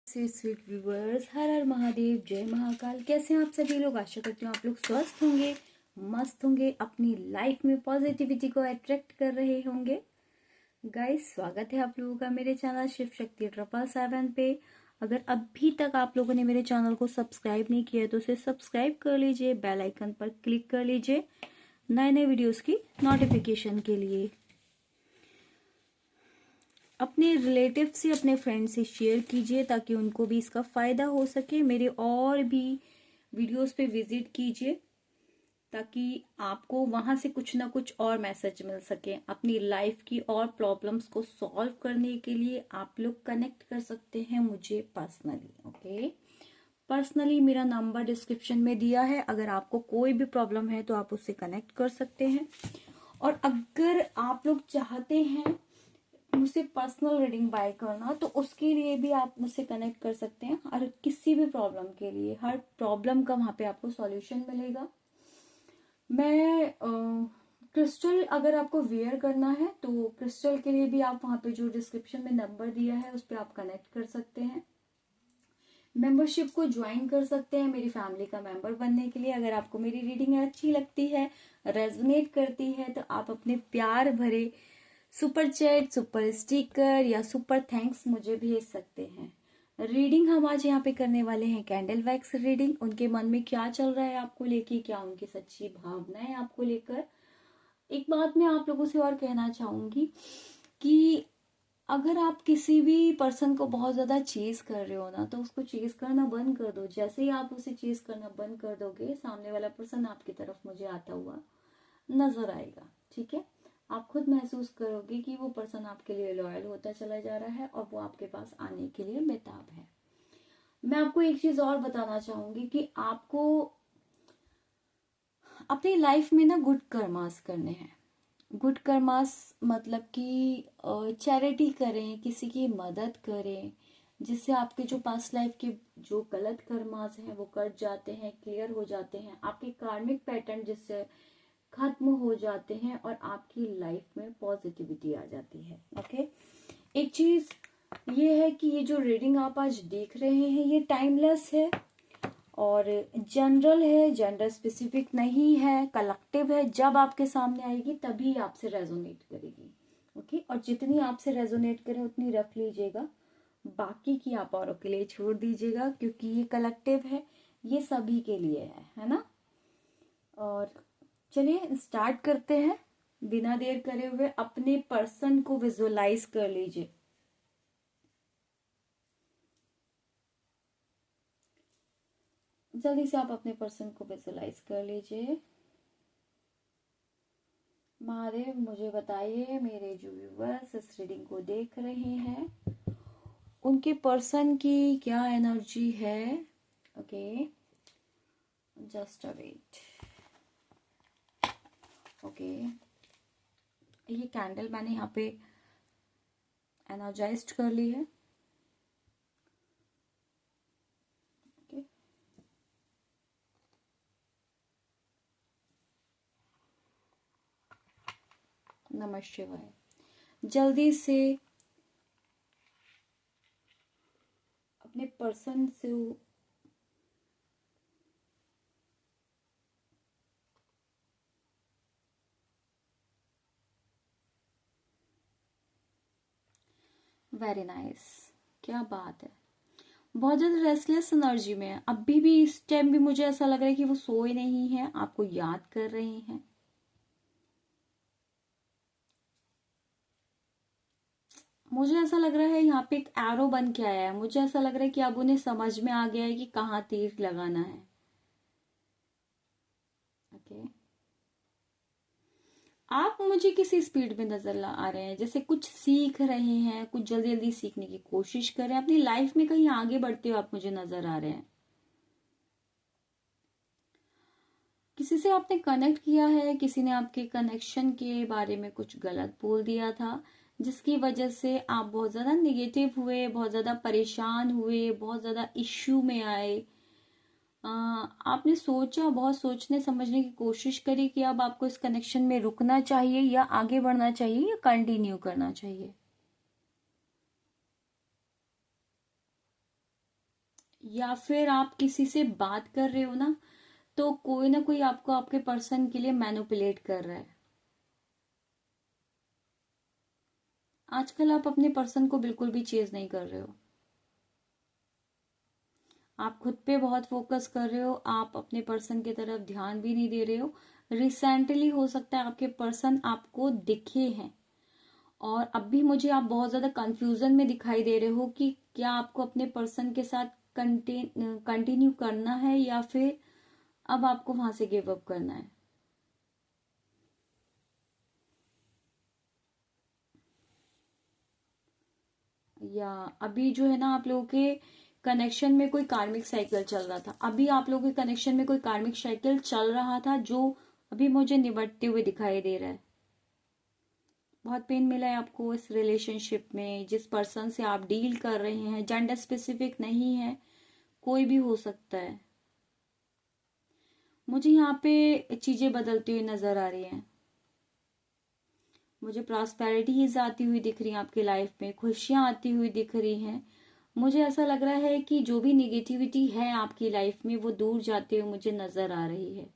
Sweet sweet viewers, हर हर महादेव, जय महाकाल। कैसे हैं आप सभी लोग? आशा करती हूँ आप लोग स्वस्थ होंगे, मस्त होंगे, अपनी लाइफ में पॉजिटिविटी को अट्रैक्ट कर रहे होंगे। गाइस, स्वागत है आप लोगों का मेरे चैनल शिव शक्ति 777 पे। अगर अभी तक आप लोगों ने मेरे चैनल को सब्सक्राइब नहीं किया है तो उसे सब्सक्राइब कर लीजिए, बेल आइकन पर क्लिक कर लीजिए नए नए वीडियोस की नोटिफिकेशन के लिए। अपने रिलेटिव से, अपने फ्रेंड से शेयर कीजिए ताकि उनको भी इसका फायदा हो सके। मेरे और भी वीडियोस पे विजिट कीजिए ताकि आपको वहां से कुछ ना कुछ और मैसेज मिल सके। अपनी लाइफ की और प्रॉब्लम्स को सॉल्व करने के लिए आप लोग कनेक्ट कर सकते हैं मुझे पर्सनली। ओके, पर्सनली मेरा नंबर डिस्क्रिप्शन में दिया है। अगर आपको कोई भी प्रॉब्लम है तो आप उससे कनेक्ट कर सकते हैं। और अगर आप लोग चाहते हैं मुझसे पर्सनल रीडिंग बाय करना तो उसके लिए भी आप मुझसे कनेक्ट कर सकते हैं। और किसी भी प्रॉब्लम के लिए, हर प्रॉब्लम का वहां पे आपको सॉल्यूशन मिलेगा। मैं क्रिस्टल अगर आपको वेयर करना है तो क्रिस्टल के लिए भी आप वहां पे जो डिस्क्रिप्शन में नंबर दिया है उस पर आप कनेक्ट कर सकते हैं। मेंबरशिप को ज्वाइन कर सकते हैं मेरी फैमिली का मेंबर बनने के लिए। अगर आपको मेरी रीडिंग अच्छी लगती है, रेजोनेट करती है, तो आप अपने प्यार भरे सुपर चैट, सुपर स्टिकर या सुपर थैंक्स मुझे भेज सकते हैं। रीडिंग हम आज यहाँ पे करने वाले हैं कैंडल वैक्स रीडिंग। उनके मन में क्या चल रहा है आपको लेके, क्या उनकी सच्ची भावनाएं आपको लेकर। एक बात मैं आप लोगों से और कहना चाहूंगी कि अगर आप किसी भी पर्सन को बहुत ज्यादा चेज कर रहे हो ना, तो उसको चेज करना बंद कर दो। जैसे ही आप उसे चेज करना बंद कर दोगे, सामने वाला पर्सन आपकी तरफ मुझे आता हुआ नजर आएगा। ठीक है, आप खुद महसूस करोगे कि वो पर्सन आपके लिए लॉयल होता चला जा रहा है और वो आपके पास आने के लिए बेताब है। मैं आपको एक चीज और बताना चाहूंगी कि आपको अपनी लाइफ में ना गुड कर्मास करने हैं। गुड कर्मास मतलब कि चैरिटी करें, किसी की मदद करें, जिससे आपके जो पास्ट लाइफ के जो गलत कर्मास हैं वो कट जाते हैं, क्लियर हो जाते हैं। आपके कार्मिक पैटर्न जिससे खत्म हो जाते हैं और आपकी लाइफ में पॉजिटिविटी आ जाती है। ओके, एक चीज ये है कि ये जो रीडिंग आप आज देख रहे हैं ये टाइमलेस है और जनरल है, जेंडर स्पेसिफिक नहीं है, कलेक्टिव है। जब आपके सामने आएगी तभी आपसे रेजोनेट करेगी। ओके, और जितनी आपसे रेजोनेट करे उतनी रख लीजिएगा, बाकी की आप औरों के लिए छोड़ दीजिएगा, क्योंकि ये कलेक्टिव है, ये सभी के लिए है ना। और चलिए स्टार्ट करते हैं। बिना देर करे हुए अपने पर्सन को विजुअलाइज कर लीजिए। जल्दी से आप अपने पर्सन को विजुअलाइज कर लीजिए। महादेव मुझे बताइए, मेरे जो व्यूवर्स इस रीडिंग को देख रहे हैं उनके पर्सन की क्या एनर्जी है। Okay, just a wait. Okay, ये कैंडल मैंने यहाँ पे एनर्जाइज्ड कर ली है। ओके, नमः शिवाय। जल्दी से अपने पर्सन से वेरी नाइस, क्या बात है। बहुत ज्यादा रेस्टलेस एनर्जी में है। अभी भी इस टाइम भी मुझे ऐसा लग रहा है कि वो सोए नहीं है, आपको याद कर रहे हैं। मुझे ऐसा लग रहा है यहाँ पे एक एरो बन के आया है। मुझे ऐसा लग रहा है कि अब उन्हें समझ में आ गया है कि कहाँ तीर लगाना है। ओके, आप मुझे किसी स्पीड में नजर आ रहे हैं, जैसे कुछ सीख रहे हैं, कुछ जल्दी जल्दी सीखने की कोशिश कर रहे हैं, अपनी लाइफ में कहीं आगे बढ़ते हुए आप मुझे नजर आ रहे हैं। किसी से आपने कनेक्ट किया है, किसी ने आपके कनेक्शन के बारे में कुछ गलत बोल दिया था, जिसकी वजह से आप बहुत ज्यादा निगेटिव हुए, बहुत ज्यादा परेशान हुए, बहुत ज्यादा इश्यू में आए। आपने सोचा, बहुत सोचने समझने की कोशिश करी कि अब आपको इस कनेक्शन में रुकना चाहिए या आगे बढ़ना चाहिए या कंटिन्यू करना चाहिए। या फिर आप किसी से बात कर रहे हो ना, तो कोई ना कोई आपको आपके पर्सन के लिए मैनिपुलेट कर रहा है। आजकल आप अपने पर्सन को बिल्कुल भी चेज नहीं कर रहे हो। आप खुद पे बहुत फोकस कर रहे हो, आप अपने पर्सन की तरफ ध्यान भी नहीं दे रहे हो। रिसेंटली हो सकता है आपके पर्सन आपको दिखे हैं, और अब भी मुझे आप बहुत ज्यादा कंफ्यूजन में दिखाई दे रहे हो कि क्या आपको अपने पर्सन के साथ कंटिन्यू करना है या फिर अब आपको वहां से गिव अप करना है। या अभी जो है ना, आप लोगों के कनेक्शन में कोई कार्मिक साइकिल चल रहा था, अभी आप लोगों के कनेक्शन में कोई कार्मिक साइकिल चल रहा था जो अभी मुझे निबटते हुए दिखाई दे रहा है। बहुत पेन मिला है आपको इस रिलेशनशिप में, जिस पर्सन से आप डील कर रहे हैं। जेंडर स्पेसिफिक नहीं है, कोई भी हो सकता है। मुझे यहाँ पे चीजें बदलती हुई नजर आ रही हैं। मुझे प्रॉस्पेरिटीज आती हुई दिख रही है आपकी लाइफ में, खुशियां आती हुई दिख रही हैं। मुझे ऐसा लग रहा है कि जो भी निगेटिविटी है आपकी लाइफ में वो दूर जाते हुए मुझे नजर आ रही है।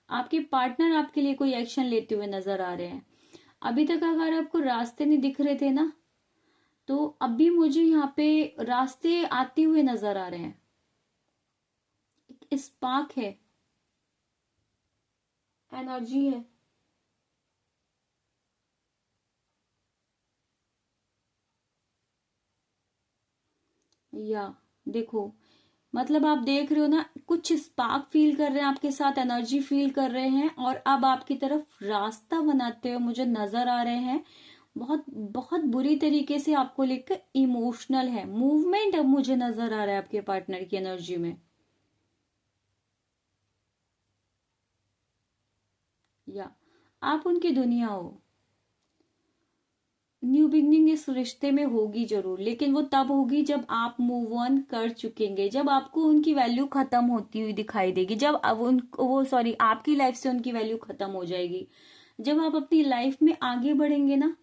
आपके पार्टनर आपके लिए कोई एक्शन लेते हुए नजर आ रहे हैं। अभी तक अगर आपको रास्ते नहीं दिख रहे थे ना, तो अभी मुझे यहाँ पे रास्ते आते हुए नजर आ रहे हैं। एक स्पार्क है, एनर्जी है। या देखो, मतलब आप देख रहे हो ना, कुछ स्पार्क फील कर रहे हैं आपके साथ, एनर्जी फील कर रहे हैं, और अब आपकी तरफ रास्ता बनाते हुए मुझे नजर आ रहे हैं। बहुत बहुत बुरी तरीके से आपको लेकर इमोशनल है, मूवमेंट अब मुझे नजर आ रहा है आपके पार्टनर की एनर्जी में। या आप उनकी दुनिया हो। न्यू बिगनिंग इस रिश्ते में होगी जरूर, लेकिन वो तब होगी जब आप मूव ऑन कर चुकेंगे, जब आपको उनकी वैल्यू खत्म होती हुई दिखाई देगी, जब अब उन वो सॉरी आपकी लाइफ से उनकी वैल्यू खत्म हो जाएगी। जब आप अपनी लाइफ में आगे बढ़ेंगे ना,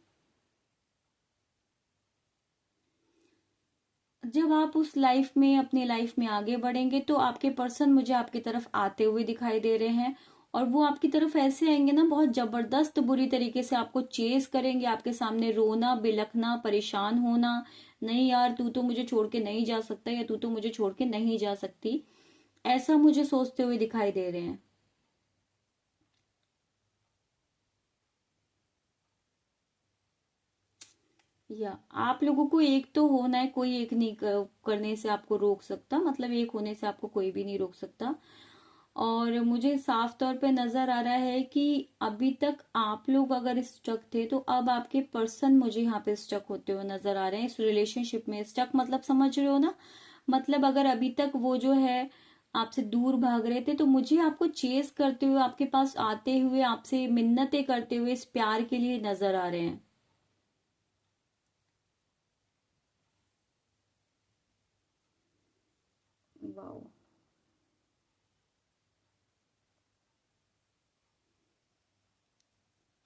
जब आप उस लाइफ में अपनी लाइफ में आगे बढ़ेंगे, तो आपके पर्सन मुझे आपकी तरफ आते हुए दिखाई दे रहे हैं। और वो आपकी तरफ ऐसे आएंगे ना, बहुत जबरदस्त बुरी तरीके से आपको चेस करेंगे, आपके सामने रोना बिलखना परेशान होना, नहीं यार तू तो मुझे छोड़ के नहीं जा सकता, या तू तो मुझे छोड़ के नहीं जा सकती, ऐसा मुझे सोचते हुए दिखाई दे रहे हैं। या आप लोगों को एक तो होना है, कोई एक नहीं करने से आपको रोक सकता, मतलब एक होने से आपको कोई भी नहीं रोक सकता। और मुझे साफ तौर पे नजर आ रहा है कि अभी तक आप लोग अगर स्टक थे, तो अब आपके पर्सन मुझे यहाँ पे स्टक होते हुए नजर आ रहे हैं इस रिलेशनशिप में। स्टक मतलब समझ रहे हो ना, मतलब अगर अभी तक वो जो है आपसे दूर भाग रहे थे, तो मुझे आपको चेस करते हुए, आपके पास आते हुए, आपसे मिन्नतें करते हुए इस प्यार के लिए नजर आ रहे हैं। वाओ।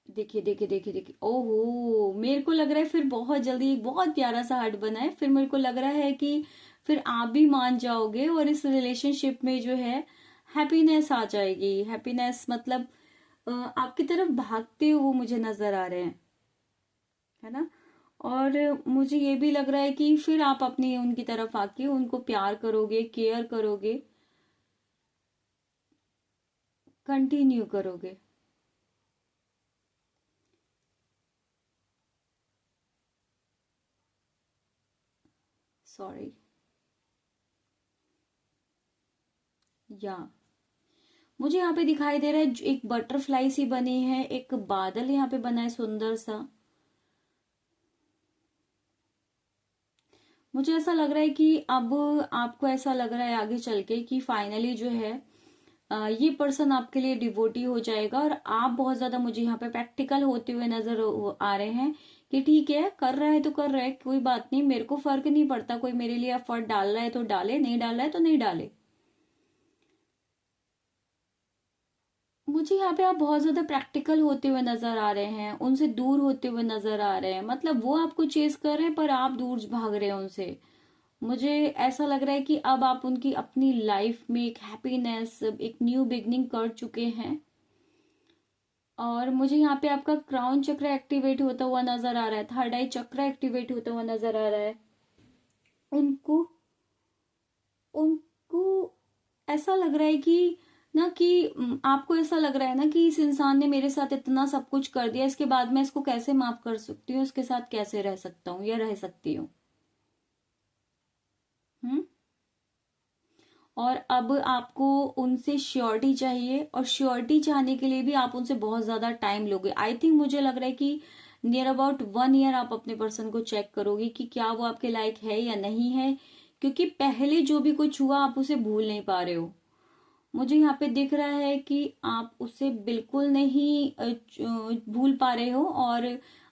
देखिए देखिए देखिए देखिए, ओहो, मेरे को लग रहा है फिर बहुत जल्दी एक बहुत प्यारा सा हार्ट बना है। फिर मेरे को लग रहा है कि फिर आप भी मान जाओगे, और इस रिलेशनशिप में जो है हैप्पीनेस आ जाएगी। हैप्पीनेस मतलब आपकी तरफ भागते हुए वो मुझे नजर आ रहे हैं, है ना। और मुझे ये भी लग रहा है कि फिर आप अपनी उनकी तरफ आके उनको प्यार करोगे, केयर करोगे, कंटिन्यू करोगे। सॉरी। या मुझे यहाँ पे दिखाई दे रहा है एक बटरफ्लाई सी बनी है, एक बादल यहाँ पे बना है सुंदर सा। मुझे ऐसा लग रहा है कि अब आपको ऐसा लग रहा है आगे चल के कि फाइनली जो है ये पर्सन आपके लिए डिवोटी हो जाएगा, और आप बहुत ज्यादा मुझे यहाँ पे प्रैक्टिकल होते हुए नजर आ रहे हैं कि ठीक है, कर रहा है तो कर रहा है, कोई बात नहीं, मेरे को फर्क नहीं पड़ता, कोई मेरे लिए एफर्ट डाल रहा है तो डाले, नहीं डाल रहा है तो नहीं डाले। मुझे यहाँ पे आप बहुत ज्यादा प्रैक्टिकल होते हुए नजर आ रहे हैं, उनसे दूर होते हुए नजर आ रहे हैं, मतलब वो आपको चेस कर रहे हैं पर आप दूर भाग रहे हैं उनसे। मुझे ऐसा लग रहा है कि अब आप उनकी अपनी लाइफ में एक हैप्पीनेस, एक न्यू बिगनिंग कर चुके हैं। और मुझे यहाँ पे आपका क्राउन चक्र एक्टिवेट होता हुआ नजर आ रहा है, थर्ड आई चक्र एक्टिवेट होता हुआ नजर आ रहा है। उनको उनको ऐसा लग रहा है कि ना कि आपको ऐसा लग रहा है ना कि इस इंसान ने मेरे साथ इतना सब कुछ कर दिया, इसके बाद मैं इसको कैसे माफ कर सकती हूँ, इसके साथ कैसे रह सकता हूँ या रह सकती हूँ। हम्म। और अब आपको उनसे श्योरिटी चाहिए, और श्योरिटी चाहने के लिए भी आप उनसे बहुत ज्यादा टाइम लोगे। आई थिंक मुझे लग रहा है कि नियर अबाउट 1 ईयर आप अपने पर्सन को चेक करोगे कि क्या वो आपके लायक है या नहीं है, क्योंकि पहले जो भी कुछ हुआ आप उसे भूल नहीं पा रहे हो। मुझे यहाँ पे दिख रहा है कि आप उसे बिल्कुल नहीं भूल पा रहे हो, और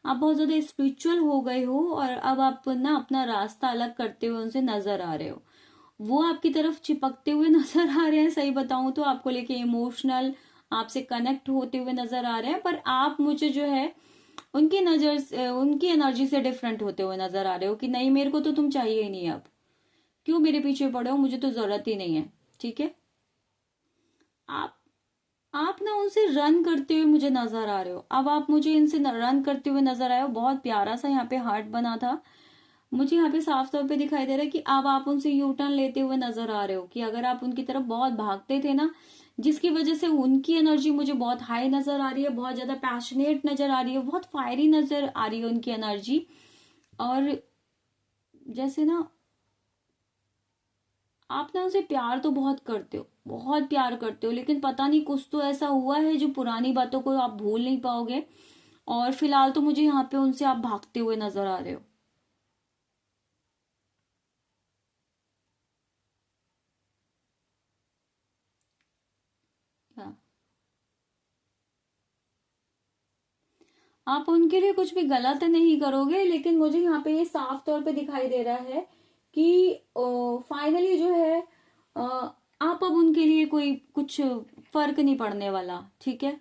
आप बहुत ज्यादा स्पिरिचुअल हो गए हो, और अब आप ना अपना रास्ता अलग करते हुए उनसे नजर आ रहे हो। वो आपकी तरफ चिपकते हुए नजर आ रहे हैं, सही बताऊं तो आपको लेके इमोशनल आपसे कनेक्ट होते हुए नजर आ रहे हैं, पर आप मुझे जो है उनकी नजर से, उनकी एनर्जी से डिफरेंट होते हुए नजर आ रहे हो कि नहीं, मेरे को तो तुम चाहिए ही नहीं, अब क्यों मेरे पीछे पड़े हो, मुझे तो जरूरत ही नहीं है। ठीक है। आप आप ना उनसे रन करते हुए मुझे नजर आ रहे हो, अब आप मुझे इनसे रन करते हुए नजर आए हो। बहुत प्यारा सा यहाँ पे हार्ट बना था। मुझे यहाँ पे साफ तौर पे दिखाई दे रहा है कि अब आप उनसे यू टर्न लेते हुए नजर आ रहे हो, कि अगर आप उनकी तरफ बहुत भागते थे ना, जिसकी वजह से उनकी एनर्जी मुझे बहुत हाई नजर आ रही है, बहुत ज्यादा पैशनेट नजर आ रही है, बहुत फायरी नजर आ रही है उनकी एनर्जी। और जैसे ना आप ना उनसे प्यार तो बहुत करते हो, बहुत प्यार करते हो, लेकिन पता नहीं कुछ तो ऐसा हुआ है जो पुरानी बातों को आप भूल नहीं पाओगे। और फिलहाल तो मुझे यहाँ पे उनसे आप भागते हुए नजर आ रहे हो। हाँ। आप उनके लिए कुछ भी गलत नहीं करोगे, लेकिन मुझे यहाँ पे ये साफ तौर पे दिखाई दे रहा है कि फाइनली जो है आप अब उनके लिए कोई कुछ फर्क नहीं पड़ने वाला। ठीक है।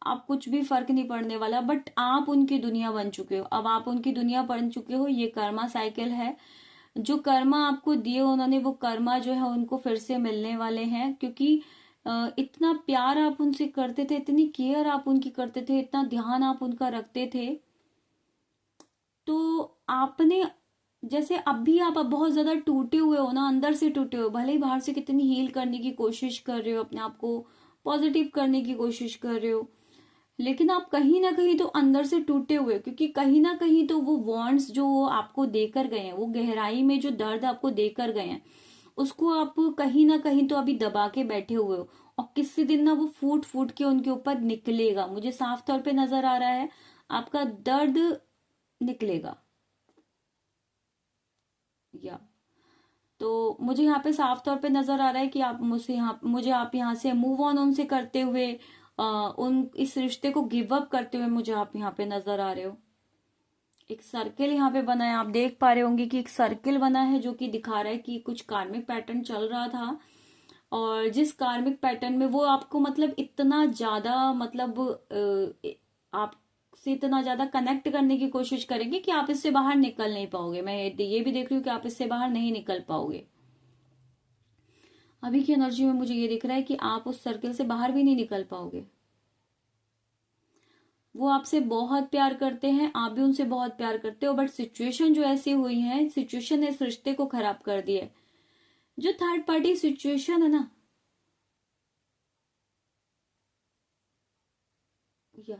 आप कुछ भी फर्क नहीं पड़ने वाला, बट आप उनकी दुनिया बन चुके हो, अब आप उनकी दुनिया बन चुके हो। ये कर्मा साइकिल है, जो कर्मा आपको दिए उन्होंने, वो कर्मा जो है उनको फिर से मिलने वाले हैं, क्योंकि इतना प्यार आप उनसे करते थे, इतनी केयर आप उनकी करते थे, इतना ध्यान आप उनका रखते थे। तो आपने जैसे अब भी आप अब बहुत ज्यादा टूटे हुए हो ना, अंदर से टूटे हो, भले ही बाहर से कितनी हील करने की कोशिश कर रहे हो, अपने आप को पॉजिटिव करने की कोशिश कर रहे हो, लेकिन आप कहीं ना कहीं तो अंदर से टूटे हुए हो, क्योंकि कहीं ना कहीं तो वो वॉन्ट्स जो वो आपको देकर गए हैं, वो गहराई में जो दर्द आपको देकर गए हैं, उसको आप कहीं ना कहीं तो अभी दबा के बैठे हुए हो। और किसी दिन ना वो फूट फूट के उनके ऊपर निकलेगा, मुझे साफ तौर पे नजर आ रहा है, आपका दर्द निकलेगा। या तो मुझे यहाँ पे साफ तौर पे नजर आ रहा है कि आप मुझे आप यहाँ से मूव ऑन उनसे करते हुए, उन इस रिश्ते को गिव अप करते हुए मुझे आप यहाँ पे नजर आ रहे हो। एक सर्किल यहाँ पे बना है, आप देख पा रहे होंगे कि एक सर्किल बना है जो कि दिखा रहा है कि कुछ कार्मिक पैटर्न चल रहा था, और जिस कार्मिक पैटर्न में वो आपको मतलब इतना ज्यादा मतलब आपसे इतना ज्यादा कनेक्ट करने की कोशिश करेंगे कि आप इससे बाहर निकल नहीं पाओगे। मैं ये भी देख रही हूँ कि आप इससे बाहर नहीं निकल पाओगे। अभी की एनर्जी में मुझे ये दिख रहा है कि आप उस सर्किल से बाहर भी नहीं निकल पाओगे। वो आपसे बहुत प्यार करते हैं, आप भी उनसे बहुत प्यार करते हो, बट सिचुएशन जो ऐसी हुई है, सिचुएशन ने इस रिश्ते को खराब कर दिया है। जो थर्ड पार्टी सिचुएशन है ना, या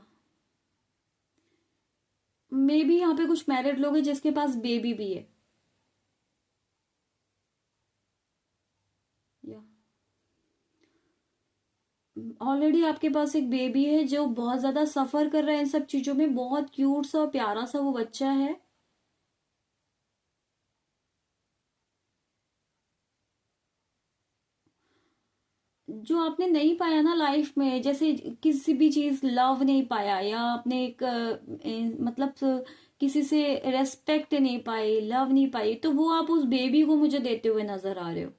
मे भी यहाँ पे कुछ मैरिड लोग हैं जिसके पास बेबी भी है। या ऑलरेडी आपके पास एक बेबी है जो बहुत ज्यादा सफर कर रहा है इन सब चीजों में, बहुत क्यूट सा और प्यारा सा वो बच्चा है। जो आपने नहीं पाया ना लाइफ में, जैसे किसी भी चीज लव नहीं पाया, या आपने एक मतलब किसी से रेस्पेक्ट नहीं पाई, लव नहीं पाई, तो वो आप उस बेबी को मुझे देते हुए नजर आ रहे हो।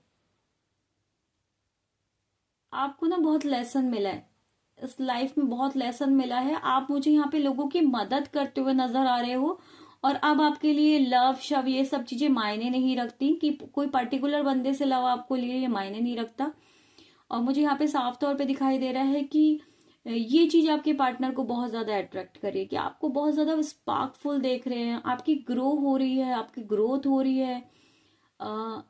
आपको ना बहुत लेसन मिला है, इस लाइफ में बहुत लेसन मिला है। आप मुझे यहाँ पे लोगों की मदद करते हुए नजर आ रहे हो, और अब आपके लिए लव शव ये सब चीजें मायने नहीं रखती, कि कोई पर्टिकुलर बंदे से लव आपको लिए ये मायने नहीं रखता। और मुझे यहाँ पे साफ तौर पे दिखाई दे रहा है कि ये चीज आपके पार्टनर को बहुत ज्यादा अट्रैक्ट करिए, कि आपको बहुत ज्यादा स्पार्कफुल देख रहे हैं, आपकी ग्रो हो रही है, आपकी ग्रोथ हो रही है। आ,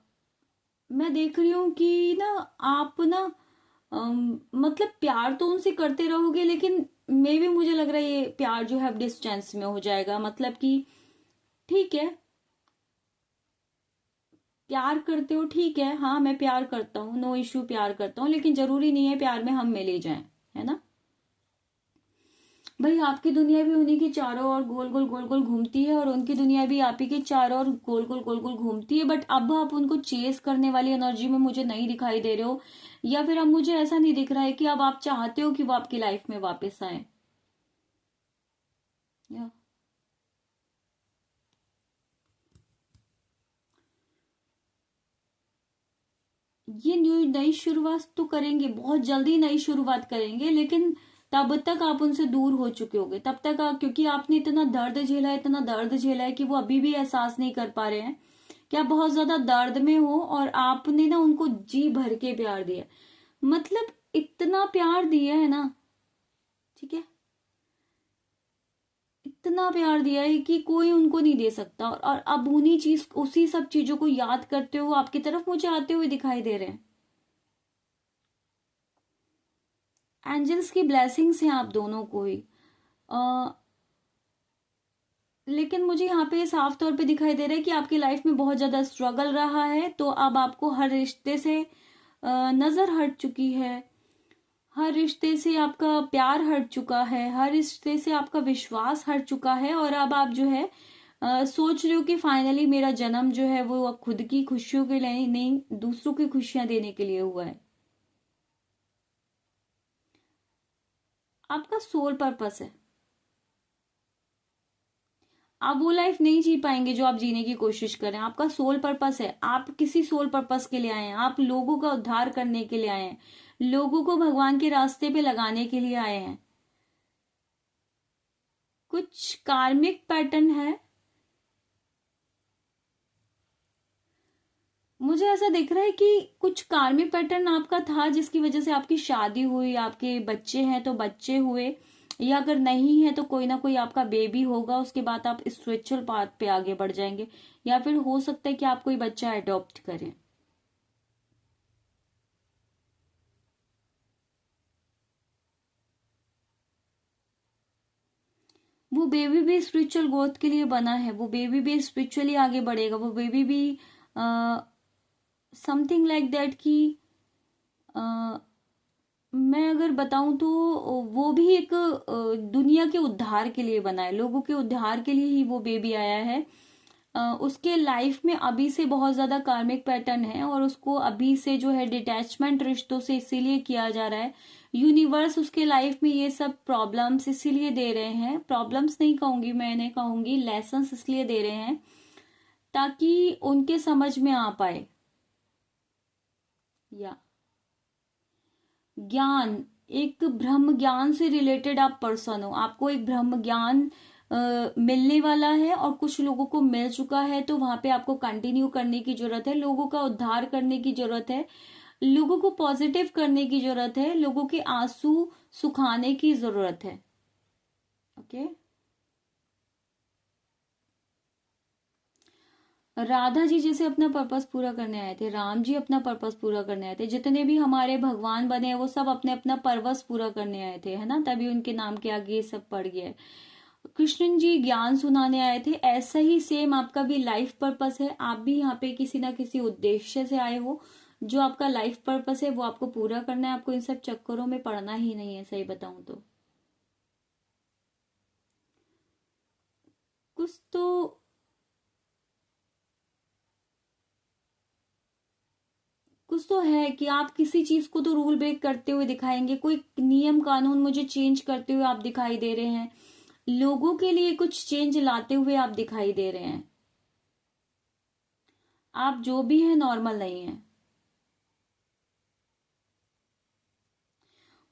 मैं देख रही हूँ कि ना आप ना मतलब प्यार तो उनसे करते रहोगे, लेकिन मे भी मुझे लग रहा है ये प्यार जो है डिस्टेंस में हो जाएगा। मतलब कि ठीक है, प्यार करते हो, ठीक है, हाँ मैं प्यार करता हूँ, नो इश्यू, प्यार करता हूँ, लेकिन जरूरी नहीं है प्यार में हम मिले जाएं, है ना। भाई आपकी दुनिया भी उन्हीं के चारों ओर गोल गोल गोल गोल घूमती है, और उनकी दुनिया भी आप ही के चारों ओर गोल गोल गोल गोल घूमती है। बट अब आप उनको चेस करने वाली एनर्जी में मुझे नहीं दिखाई दे रहे हो, या फिर अब मुझे ऐसा नहीं दिख रहा है कि अब आप चाहते हो कि वो आपकी लाइफ में वापस आए। या ये न्यू नई शुरुआत तो करेंगे, बहुत जल्दी नई शुरुआत करेंगे, लेकिन तब तक आप उनसे दूर हो चुके होगे, तब तक क्योंकि आपने इतना दर्द झेला है, इतना दर्द झेला है कि वो अभी भी एहसास नहीं कर पा रहे हैं कि आप बहुत ज्यादा दर्द में हो, और आपने ना उनको जी भर के प्यार दिया, मतलब इतना प्यार दिया है ना, ठीक है, इतना प्यार दिया है कि कोई उनको नहीं दे सकता। और अब उन्हीं चीज उसी सब चीजों को याद करते हुए आपकी तरफ मुझे आते हुए दिखाई दे रहे हैं। एंजल्स की ब्लेसिंग्स हैं आप दोनों को ही। अ, लेकिन मुझे यहाँ पे साफ तौर पे दिखाई दे रहा है कि आपकी लाइफ में बहुत ज्यादा स्ट्रगल रहा है, तो अब आपको हर रिश्ते से नजर हट चुकी है, हर रिश्ते से आपका प्यार हट चुका है, हर रिश्ते से आपका विश्वास हट चुका है, और अब आप जो है सोच रहे हो कि फाइनली मेरा जन्म जो है वो अब खुद की खुशियों के लिए नहीं, दूसरों की खुशियां देने के लिए हुआ है। आपका सोल पर्पस है। आप वो लाइफ नहीं जी पाएंगे जो आप जीने की कोशिश करें। आपका सोल पर्पस है, आप किसी सोल पर्पस के लिए आए हैं, आप लोगों का उद्धार करने के लिए आए हैं, लोगों को भगवान के रास्ते पे लगाने के लिए आए हैं। कुछ कार्मिक पैटर्न है, मुझे ऐसा दिख रहा है कि कुछ कार्मिक पैटर्न आपका था जिसकी वजह से आपकी शादी हुई, आपके बच्चे हैं तो बच्चे हुए, या अगर नहीं है तो कोई ना कोई आपका बेबी होगा, उसके बाद आप स्पिरिचुअल पाथ पे आगे बढ़ जाएंगे, या फिर हो सकता है कि आप कोई बच्चा अडॉप्ट करें। वो बेबी भी स्पिरिचुअल ग्रोथ के लिए बना है, वो बेबी भी स्पिरिचुअली आगे बढ़ेगा, वो बेबी भी समथिंग लाइक दैट कि मैं अगर बताऊं तो वो भी एक दुनिया के उद्धार के लिए बना है, लोगों के उद्धार के लिए ही वो बेबी आया है। उसके लाइफ में अभी से बहुत ज्यादा कार्मिक पैटर्न है, और उसको अभी से जो है डिटैचमेंट रिश्तों से इसीलिए किया जा रहा है। यूनिवर्स उसके लाइफ में ये सब प्रॉब्लम्स इसीलिए दे रहे हैं, प्रॉब्लम्स नहीं कहूंगी, मैंने कहूंगी लेसन्स इसलिए दे रहे हैं ताकि उनके समझ में आ पाए। या ज्ञान, एक ब्रह्म ज्ञान से रिलेटेड आप पर्सन हो, आपको एक ब्रह्म ज्ञान मिलने वाला है, और कुछ लोगों को मिल चुका है, तो वहां पे आपको कंटिन्यू करने की जरूरत है, लोगों का उद्धार करने की जरूरत है, लोगों को पॉजिटिव करने की जरूरत है, लोगों के आंसू सुखाने की जरूरत है। ओके, राधा जी जैसे अपना पर्पस पूरा करने आए थे, राम जी अपना पर्पस पूरा करने आए थे, जितने भी हमारे भगवान बने हैं वो सब अपने अपना पर्पस पूरा करने आए थे, है ना, तभी उनके नाम के आगे ये सब पड़ गया है। कृष्ण जी ज्ञान सुनाने आए थे, ऐसा ही सेम आपका भी लाइफ पर्पस है, आप भी यहाँ पे किसी ना किसी उद्देश्य से आए हो, जो आपका लाइफ पर्पस है वो आपको पूरा करना है, आपको इन सब चक्करों में पड़ना ही नहीं है, सही बताऊं तो। कुछ तो कुछ तो है कि आप किसी चीज को तो रूल ब्रेक करते हुए दिखाएंगे, कोई नियम कानून मुझे चेंज करते हुए आप दिखाई दे रहे हैं, लोगों के लिए कुछ चेंज लाते हुए आप दिखाई दे रहे हैं। आप जो भी है नॉर्मल नहीं है।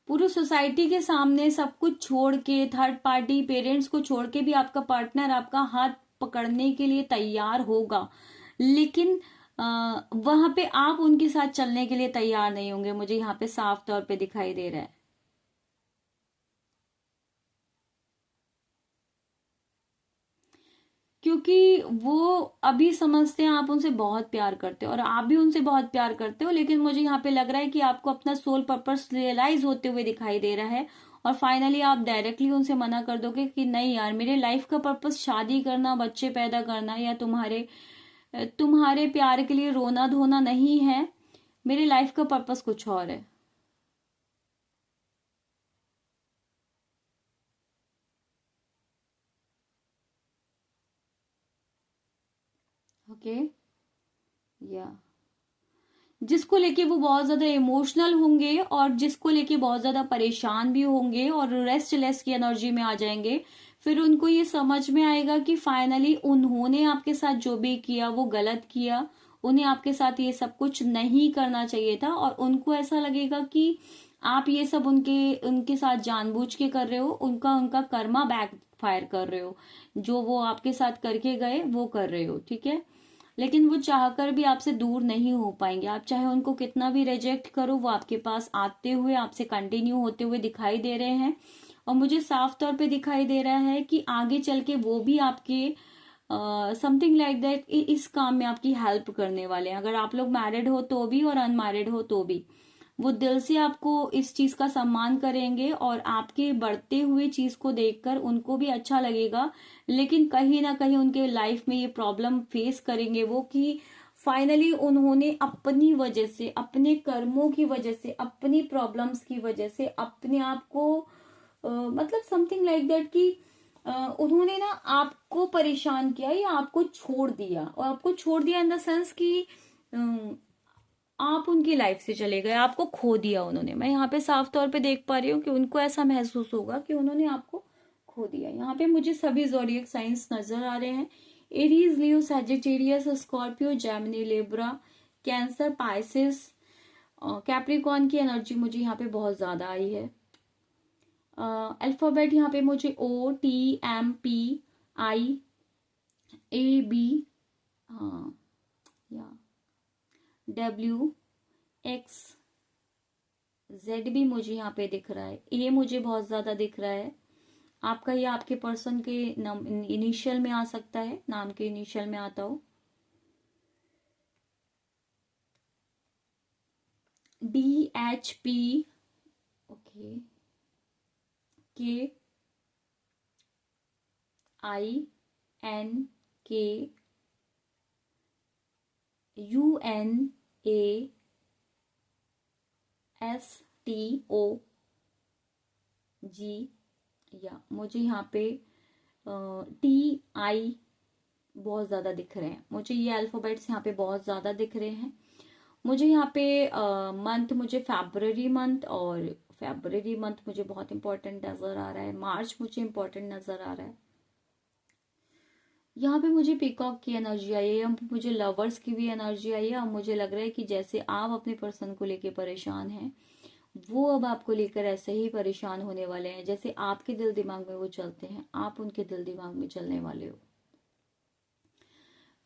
पूरी सोसाइटी के सामने सब कुछ छोड़ के, थर्ड पार्टी पेरेंट्स को छोड़ के भी आपका पार्टनर आपका हाथ पकड़ने के लिए तैयार होगा, लेकिन वहां पे आप उनके साथ चलने के लिए तैयार नहीं होंगे, मुझे यहाँ पे साफ तौर पे दिखाई दे रहा है। क्योंकि वो अभी समझते हैं आप उनसे बहुत प्यार करते हो और आप भी उनसे बहुत प्यार करते हो, लेकिन मुझे यहाँ पे लग रहा है कि आपको अपना सोल पर्पस रियलाइज होते हुए दिखाई दे रहा है, और फाइनली आप डायरेक्टली उनसे मना कर दोगे कि नहीं यार, मेरे लाइफ का पर्पस शादी करना, बच्चे पैदा करना या तुम्हारे तुम्हारे प्यार के लिए रोना धोना नहीं है, मेरे लाइफ का पर्पस कुछ और है। ओके, या जिसको लेके वो बहुत ज्यादा इमोशनल होंगे और जिसको लेके बहुत ज्यादा परेशान भी होंगे और रेस्टलेस की एनर्जी में आ जाएंगे, फिर उनको ये समझ में आएगा कि फाइनली उन्होंने आपके साथ जो भी किया वो गलत किया, उन्हें आपके साथ ये सब कुछ नहीं करना चाहिए था, और उनको ऐसा लगेगा कि आप ये सब उनके उनके साथ जानबूझ के कर रहे हो, उनका उनका कर्मा बैक फायर कर रहे हो, जो वो आपके साथ करके गए वो कर रहे हो, ठीक है। लेकिन वो चाहकर भी आपसे दूर नहीं हो पाएंगे, आप चाहे उनको कितना भी रिजेक्ट करो, वो आपके पास आते हुए आपसे कंटिन्यू होते हुए दिखाई दे रहे हैं, और मुझे साफ तौर पे दिखाई दे रहा है कि आगे चल के वो भी आपके समथिंग लाइक दैट इस काम में आपकी हेल्प करने वाले हैं। अगर आप लोग मैरिड हो तो भी और अनमैरिड हो तो भी, वो दिल से आपको इस चीज का सम्मान करेंगे और आपके बढ़ते हुए चीज को देखकर उनको भी अच्छा लगेगा। लेकिन कहीं ना कहीं उनके लाइफ में ये प्रॉब्लम फेस करेंगे वो कि फाइनली उन्होंने अपनी वजह से, अपने कर्मों की वजह से, अपनी प्रॉब्लम्स की वजह से अपने आप को मतलब समथिंग लाइक दैट कि उन्होंने ना आपको परेशान किया या आपको छोड़ दिया, और आपको छोड़ दिया इन द सेंस कि आप उनकी लाइफ से चले गए, आपको खो दिया उन्होंने। मैं यहाँ पे साफ तौर पे देख पा रही हूँ कि उनको ऐसा महसूस होगा कि उन्होंने आपको खो दिया। यहाँ पे मुझे सभी ज़ोडिएक साइंस नजर आ रहे हैं, Aries, Leo, Sagittarius, Scorpio, Gemini, Libra, Cancer, Pisces, Capricorn की एनर्जी मुझे यहाँ पे बहुत ज्यादा आई है। अल्फाबेट यहाँ पे मुझे OTMPIAB, हाँ, या WXZ भी मुझे यहाँ पे दिख रहा है, ए मुझे बहुत ज्यादा दिख रहा है। आपका ये आपके पर्सन के इनिशियल में आ सकता है, नाम के इनिशियल में आता हो। DHP, ओके, KINKUNSTOG, या मुझे यहाँ पे TI बहुत ज्यादा दिख रहे हैं, मुझे ये अल्फाबेट्स यहाँ पे बहुत ज्यादा दिख रहे हैं। मुझे यहाँ पे मंथ मुझे फेब्रुअरी मंथ, और फेब्रुअरी मंथ मुझे बहुत इंपॉर्टेंट नजर आ रहा है। मार्च मुझे इंपॉर्टेंट नजर आ रहा है। यहाँ पे मुझे पीकॉक की एनर्जी आई है, यहाँ पे मुझे लवर्स की भी एनर्जी आई है, और मुझे लग रहा है कि जैसे आप अपने पर्सन को लेके परेशान हैं, वो अब आपको लेकर ऐसे ही परेशान होने वाले हैं जैसे आपके दिल दिमाग में वो चलते हैं, आप उनके दिल दिमाग में चलने वाले हो।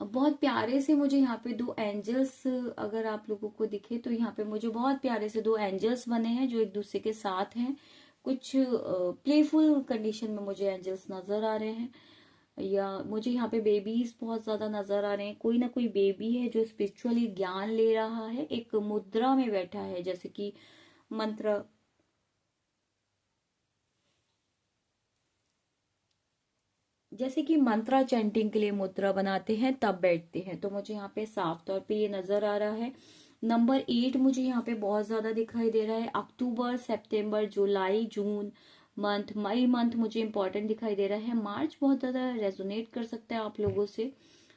बहुत प्यारे से मुझे यहाँ पे दो एंजल्स, अगर आप लोगों को दिखे तो यहाँ पे मुझे बहुत प्यारे से दो एंजल्स बने हैं जो एक दूसरे के साथ हैं। कुछ प्लेफुल कंडीशन में मुझे एंजल्स नजर आ रहे हैं, या मुझे यहाँ पे बेबीज बहुत ज्यादा नजर आ रहे हैं। कोई ना कोई बेबी है जो स्पिरिचुअली ज्ञान ले रहा है, एक मुद्रा में बैठा है, जैसे कि मंत्र, जैसे कि मंत्रा चैंटिंग के लिए मुद्रा बनाते हैं तब बैठते हैं। तो मुझे यहाँ पे साफ तौर पे ये नजर आ रहा है। नंबर 8 मुझे यहाँ पे बहुत ज्यादा दिखाई दे रहा है। अक्टूबर, सितंबर, जुलाई, जून मंथ, मई मंथ मुझे इंपॉर्टेंट दिखाई दे रहा है। मार्च बहुत ज्यादा रेजोनेट कर सकता है आप लोगों से।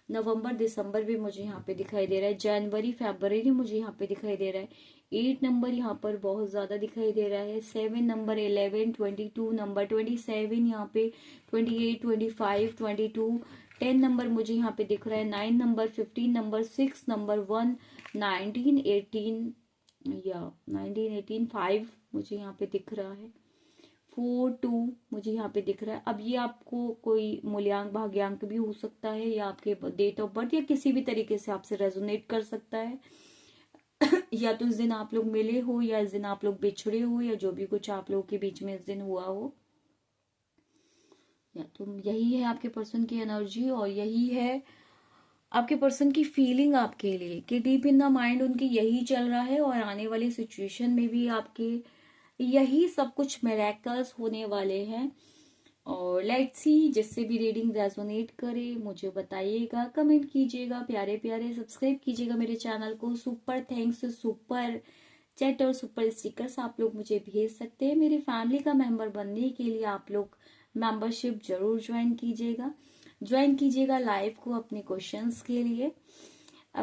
नवंबर, दिसंबर भी मुझे यहाँ पे दिखाई दे रहा है। जनवरी, फरवरी मुझे यहाँ पे दिखाई दे रहा है। 8 नंबर यहाँ पर बहुत ज्यादा दिखाई दे रहा है। 7 नंबर, 11, 22 नंबर, 27 यहाँ पे, 28, 25, 22, 10 नंबर मुझे यहाँ पे दिख रहा है। 9 नंबर, 15 नंबर, 6 नंबर, 1, 19, 18, या 19, 18, 5 मुझे यहाँ पे दिख रहा है। 4-2 मुझे यहाँ पे दिख रहा है। अब ये आपको कोई मूल्यांक भाग्यांक भी हो सकता है, या आपके डेट ऑफ बर्थ, या किसी भी तरीके से आपसे रेजोनेट कर सकता है। या तो इस दिन आप लोग मिले हो, या इस दिन आप लोग बिछड़े हो, या जो भी कुछ आप लोगों के बीच में इस दिन हुआ हो, या तो यही है आपके पर्सन की एनर्जी, और यही है आपके पर्सन की फीलिंग आपके लिए, कि डीप इन द माइंड उनकी यही चल रहा है, और आने वाली सिचुएशन में भी आपके यही सब कुछ मिरेकल्स होने वाले हैं। और लेट्स सी, जिससे भी रीडिंग रेजोनेट करे मुझे बताइएगा, कमेंट कीजिएगा, प्यारे प्यारे सब्सक्राइब कीजिएगा मेरे चैनल को। सुपर थैंक्स, सुपर चैट और सुपर स्टिकर्स आप लोग मुझे भेज सकते हैं। मेरी फैमिली का मेंबर बनने के लिए आप लोग मेंबरशिप जरूर ज्वाइन कीजिएगा लाइव को अपने क्वेश्चंस के लिए।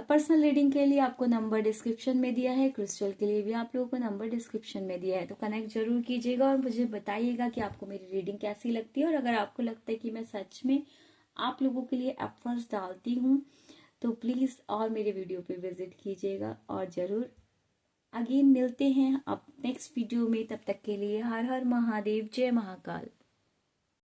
पर्सनल रीडिंग के लिए आपको नंबर डिस्क्रिप्शन में दिया है, क्रिस्टल के लिए भी आप लोगों को नंबर डिस्क्रिप्शन में दिया है, तो कनेक्ट जरूर कीजिएगा और मुझे बताइएगा कि आपको मेरी रीडिंग कैसी लगती है। और अगर आपको लगता है कि मैं सच में आप लोगों के लिए एफर्ट्स डालती हूँ तो प्लीज और मेरे वीडियो पे विजिट कीजिएगा। और जरूर अगेन मिलते हैं अब नेक्स्ट वीडियो में, तब तक के लिए हर हर महादेव, जय महाकाल।